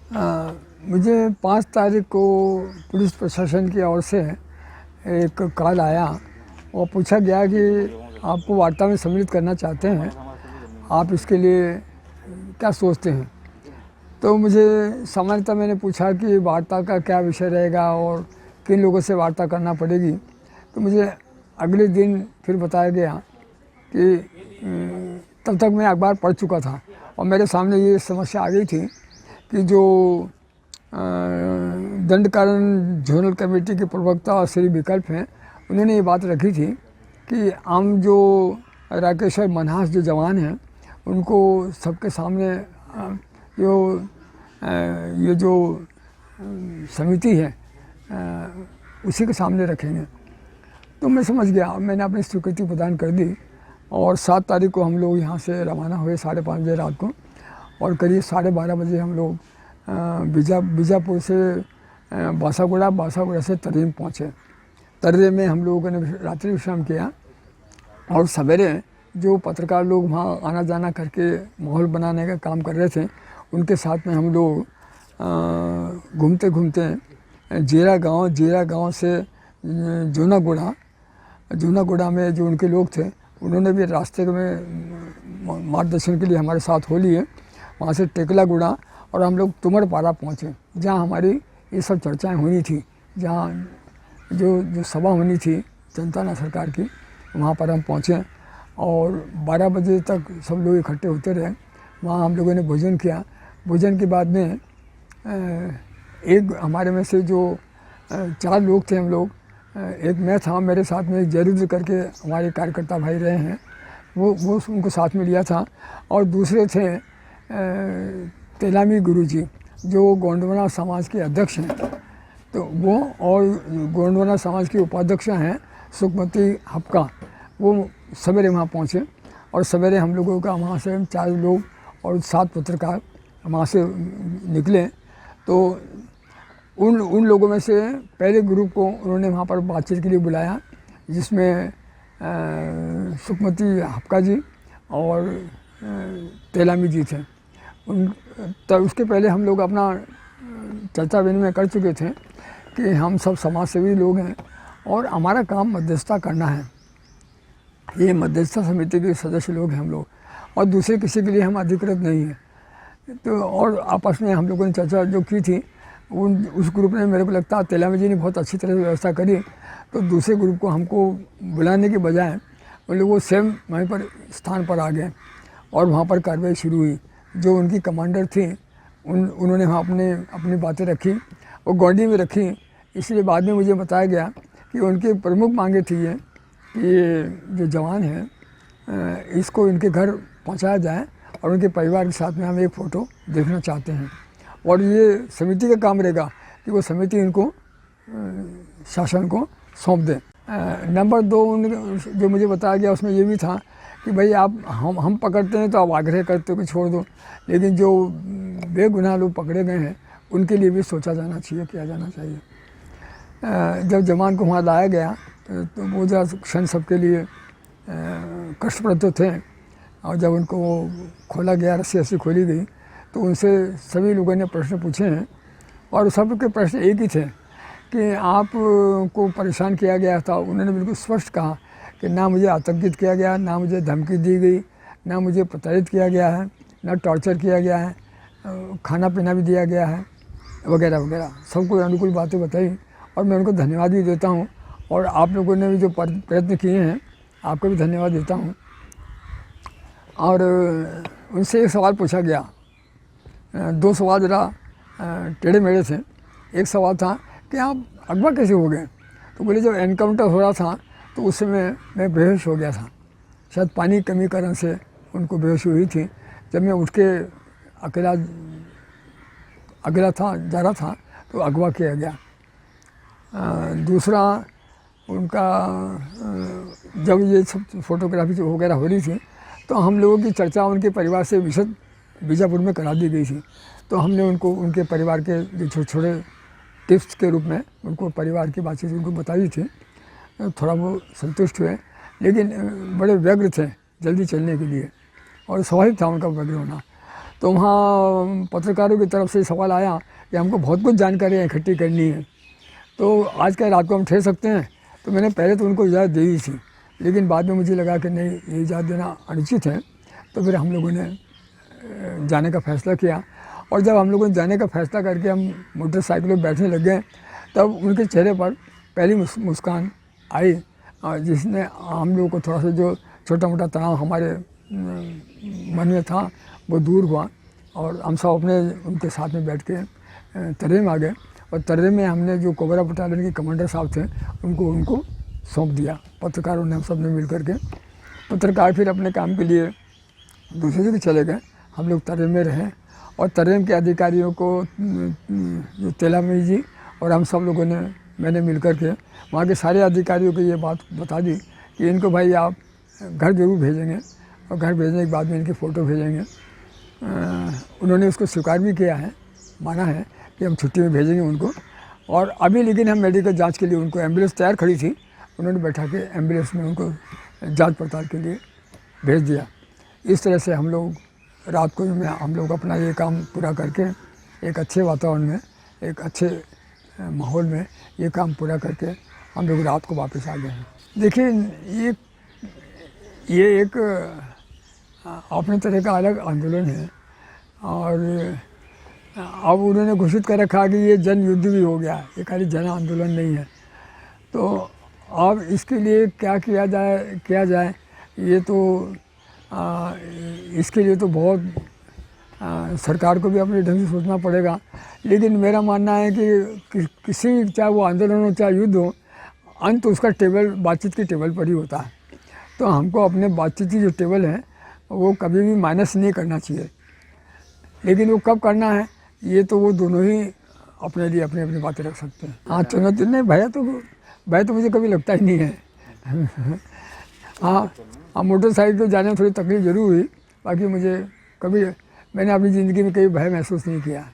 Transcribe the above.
मुझे 5 तारीख को पुलिस प्रशासन की ओर से एक कॉल आया और पूछा गया कि आपको वार्ता में सम्मिलित करना चाहते हैं, आप इसके लिए क्या सोचते हैं। तो मुझे सामान्यतः मैंने पूछा कि वार्ता का क्या विषय रहेगा और किन लोगों से वार्ता करना पड़ेगी। तो मुझे अगले दिन फिर बताया गया कि तब तक मैं अखबार पढ़ चुका था और मेरे सामने ये समस्या आ गई थी कि जो दंडकारण जोनल कमेटी के प्रवक्ता श्री विकल्प हैं, उन्होंने ये बात रखी थी कि हम जो राकेश्वर मनहास जो जवान हैं उनको सबके सामने जो ये जो समिति है उसी के सामने रखेंगे। तो मैं समझ गया, मैंने अपनी स्वीकृति प्रदान कर दी और 7 तारीख को हम लोग यहाँ से रवाना हुए 5:30 बजे रात को और करीब 12:30 बजे हम लोग बीजापुर से बासागुड़ा से तर्रेम पहुँचे। तर्रेम में हम लोगों ने रात्रि विश्राम किया और सवेरे जो पत्रकार लोग वहाँ आना जाना करके माहौल बनाने का काम कर रहे थे, उनके साथ में हम लोग घूमते घूमते जीरा गांव से जूनागुड़ा में जो उनके लोग थे, उन्होंने भी रास्ते में मार्गदर्शन के लिए हमारे साथ हो लिए। वहाँ से टेकलागुड़ा और हम लोग तुमरपारा पहुँचे, जहाँ हमारी ये सब चर्चाएं होनी थी, जहाँ जो सभा होनी थी जनता ना सरकार की, वहाँ पर हम पहुँचे और 12 बजे तक सब लोग इकट्ठे होते रहे। वहाँ हम लोगों ने भोजन किया। भोजन के बाद में एक हमारे में से जो 4 लोग थे हम लोग, एक मैं था, मेरे साथ में एक जरूर करके हमारे कार्यकर्ता भाई रहे हैं, वो उनको साथ में लिया था और दूसरे थे तेलामी गुरुजी जो गोंडवाना समाज के अध्यक्ष हैं, तो वो और गोंडवाना समाज के उपाध्यक्ष हैं सुखमती हपका, वो सवेरे वहाँ पहुँचे और सवेरे हम लोगों का वहाँ से 4 लोग और 7 पत्रकार वहाँ से निकले। तो उन लोगों में से पहले ग्रुप को उन्होंने वहाँ पर बातचीत के लिए बुलाया, जिसमें सुखमती हपका जी और तेलामी जी थे। तब उसके पहले हम लोग अपना चर्चा विनिमय कर चुके थे कि हम सब समाज सेवी लोग हैं और हमारा काम मध्यस्थता करना है। ये मध्यस्थता समिति के सदस्य लोग हैं हम लोग और दूसरे किसी के लिए हम अधिकृत नहीं हैं। तो और आपस में हम लोगों ने चर्चा जो की थी, उस ग्रुप ने, मेरे को लगता है तेलामी जी ने बहुत अच्छी तरह से व्यवस्था करी। तो दूसरे ग्रुप को हमको बुलाने के बजाय उन लोगों सेम वहीं पर स्थान पर आ गए और वहाँ पर कार्रवाई शुरू हुई। जो उनकी कमांडर थी उन्होंने वहाँ अपनी बातें रखी और गौंडी में रखी। इसलिए बाद में मुझे बताया गया कि उनकी प्रमुख मांगे थी ये कि ये जो जवान हैं इसको इनके घर पहुँचाया जाए और उनके परिवार के साथ में हम एक फ़ोटो देखना चाहते हैं और ये समिति का काम रहेगा कि वो समिति इनको शासन को सौंप दे। नंबर 2 जो मुझे बताया गया उसमें ये भी था कि भाई आप हम पकड़ते हैं तो आप आग्रह करते हो कि छोड़ दो, लेकिन जो बेगुनाह लोग पकड़े गए हैं उनके लिए भी सोचा जाना चाहिए, किया जाना चाहिए। जब जवान को वहाँ लाया गया तो वो जो क्षण सबके लिए कष्टप्रद तो थे और जब उनको खोला गया, रस्सी खोली गई, तो उनसे सभी लोगों ने प्रश्न पूछे हैं और सबके प्रश्न एक ही थे कि आप को परेशान किया गया था। उन्होंने बिल्कुल स्पष्ट कहा कि ना मुझे आतंकित किया गया, ना मुझे धमकी दी गई, ना मुझे प्रताड़ित किया गया है, ना टॉर्चर किया गया है, खाना पीना भी दिया गया है वगैरह वगैरह। सबको अनुकूल बातें बताई और मैं उनको धन्यवाद भी देता हूँ और आप लोगों ने भी जो प्रयत्न किए हैं आपको भी धन्यवाद देता हूँ। और उनसे एक सवाल पूछा गया, 2 सवाल ज़रा टेढ़े मेढ़े थे। एक सवाल था कि आप अगवा कैसे हो गए, तो बोले जब एनकाउंटर हो रहा था तो उस समय मैं बेहोश हो गया था, शायद पानी की कमी कारण से उनको बेहोशी हुई थी। जब मैं उठ के अकेला जा रहा था तो अगवा किया गया। दूसरा उनका जब ये सब फोटोग्राफी जो वगैरह हो रही थी तो हम लोगों की चर्चा उनके परिवार से विशद बीजापुर में करा दी गई थी। तो हमने उनको उनके परिवार के जो छोटे छोटे टिप्स के रूप में उनको परिवार की बातचीत उनको बताई थी। थोड़ा वो संतुष्ट हुए, लेकिन बड़े व्यग्र थे जल्दी चलने के लिए और स्वाभाविक था उनका व्यग्र होना। तो वहाँ पत्रकारों की तरफ से सवाल आया कि हमको बहुत कुछ जानकारियाँ इकट्ठी करनी है, तो आज क्या रात को हम ठहर सकते हैं। तो मैंने पहले तो उनको इजाज़त दी ही थी, लेकिन बाद में मुझे लगा कि नहीं, ये इजाज़त देना अनुचित है। तो फिर हम लोगों ने जाने का फ़ैसला किया। और जब हम लोगों ने जाने का फ़ैसला करके हम मोटरसाइकिल पर बैठने लग गए, तब उनके चेहरे पर पहली मुस्कान आई, जिसने हम लोगों को थोड़ा सा जो छोटा मोटा तनाव हमारे मन में था वो दूर हुआ। और हम सब अपने उनके साथ में बैठ के तर्रे में आ गए। और तर्रे में हमने जो कोबरा बटालियन के कमांडर साहब थे उनको सौंप दिया। पत्रकारों ने, हम सब ने मिल करके। पत्रकार फिर अपने काम के लिए दूसरी जगह चले गए, हम लोग तर्रे में रहें। और तर्रे के अधिकारियों को, जो तेलामई जी और हम सब लोगों ने, मैंने मिल कर के वहाँ के सारे अधिकारियों को ये बात बता दी कि इनको भाई आप घर ज़रूर भेजेंगे, और घर भेजने के बाद में इनकी फ़ोटो भेजेंगे। उन्होंने उसको स्वीकार भी किया है, माना है कि हम छुट्टी में भेजेंगे उनको। और अभी लेकिन हम मेडिकल जांच के लिए उनको, एम्बुलेंस तैयार खड़ी थी, उन्होंने बैठा के एम्बुलेंस में उनको जांच पड़ताल के लिए भेज दिया। इस तरह से हम लोग रात को हम लोग अपना ये काम पूरा करके एक अच्छे वातावरण में, एक अच्छे माहौल में ये काम पूरा करके हम लोग रात को वापस आ गए हैं। देखिए, ये एक अपने तरह का अलग आंदोलन है। और अब उन्होंने घोषित कर रखा कि ये जन युद्ध भी हो गया, ये खाली जन आंदोलन नहीं है। तो अब इसके लिए क्या किया जाए, ये तो इसके लिए तो बहुत सरकार को भी अपने ढंग से सोचना पड़ेगा। लेकिन मेरा मानना है कि किसी, चाहे वो आंदोलन हो चाहे युद्ध हो, अंत उसका बातचीत की टेबल पर ही होता है। तो हमको अपने बातचीत की जो टेबल है वो कभी भी माइनस नहीं करना चाहिए। लेकिन वो कब करना है, ये तो वो दोनों ही अपने लिए अपनी अपनी बातें रख सकते हैं। हाँ, चुनौती नहीं, भय तो मुझे कभी लगता ही नहीं है। हाँ, मोटरसाइकिल पर जाने में थोड़ी तकलीफ जरूर हुई, बाकी मैंने अपनी ज़िंदगी में कभी भय महसूस नहीं किया।